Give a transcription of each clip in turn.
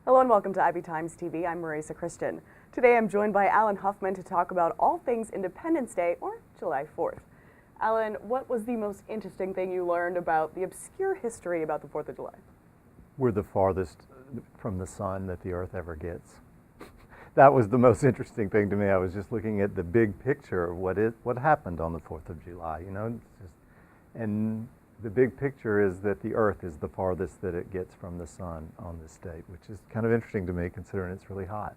Hello and welcome to Ivy Times TV. I'm Marisa Christian. Today I'm joined by Alan Huffman to talk about all things Independence Day, or July 4th. Alan, what was the most interesting thing you learned about the obscure history about the 4th of July? We're the farthest from the sun that the Earth ever gets. That was the most interesting thing to me. I was just looking at the big picture of what happened on the 4th of July, and the big picture is that the Earth is the farthest that it gets from the sun on this date, which is kind of interesting to me considering it's really hot.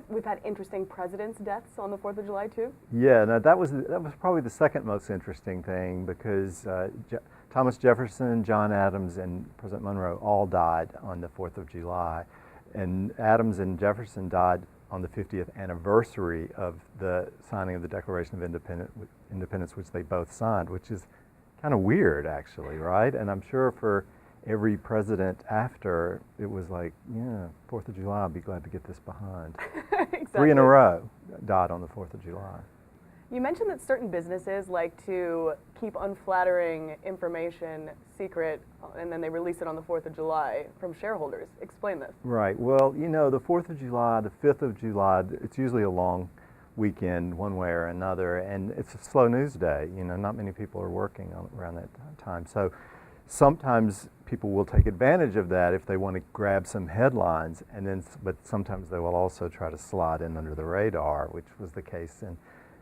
We've had interesting presidents' deaths on the 4th of July too. Yeah, no, that was probably the second most interesting thing because Thomas Jefferson, John Adams, and President Monroe all died on the 4th of July. And Adams and Jefferson died on the 50th anniversary of the signing of the Declaration of Independence, which they both signed, which is kind of weird, actually, right? And I'm sure for every president after, it was like, yeah, 4th of July, I'll be glad to get this behind. Exactly. 3 in a row died on the 4th of July. You mentioned that certain businesses like to keep unflattering information secret and then they release it on the 4th of July from shareholders. Explain this. Right. Well, you know, the 4th of July, the 5th of July, it's usually a long weekend one way or another, and it's a slow news day. You know, not many people are working around that time. So sometimes people will take advantage of that if they want to grab some headlines, but sometimes they will also try to slide in under the radar, which was the case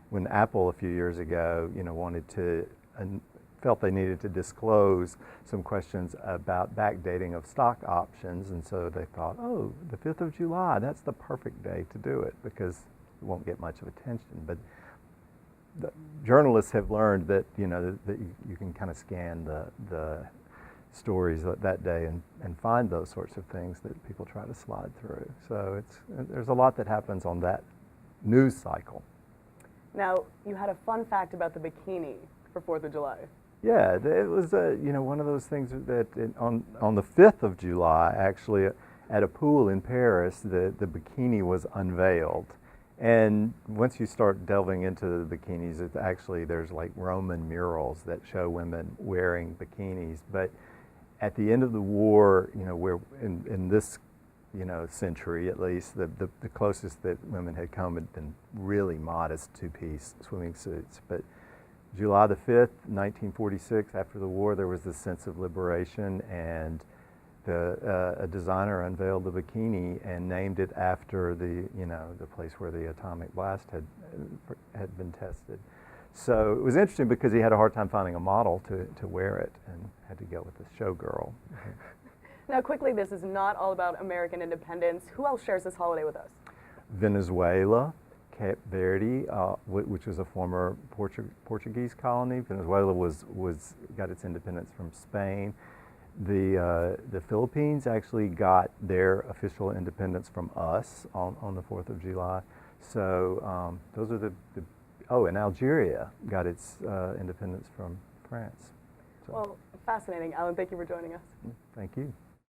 when Apple a few years ago, wanted to and felt they needed to disclose some questions about backdating of stock options, and so they thought, oh, the 5th of July, that's the perfect day to do it because it won't get much of attention. But the journalists have learned that that you can kind of scan the stories that day and find those sorts of things that people try to slide through. So there's a lot that happens on that news cycle. Now, you had a fun fact about the bikini for 4th of July. Yeah, it was one of those things that on the 5th of July, actually, at a pool in Paris, the bikini was unveiled. And once you start delving into the bikinis, there's like Roman murals that show women wearing bikinis. But at the end of the war, where in this century at least, the closest that women had come had been really modest two-piece swimming suits. But July the 5th, 1946, after the war, there was this sense of liberation, and a designer unveiled the bikini and named it after the place where the atomic blast had been tested. So it was interesting because he had a hard time finding a model to wear it and had to go with the showgirl. Now, quickly, this is not all about American independence. Who else shares this holiday with us? Venezuela, Cape Verde, which was a former Portuguese colony. Venezuela got its independence from Spain. The Philippines actually got their official independence from us on the 4th of July. So those are and Algeria got its independence from France. So. Well, fascinating. Alan, thank you for joining us. Thank you.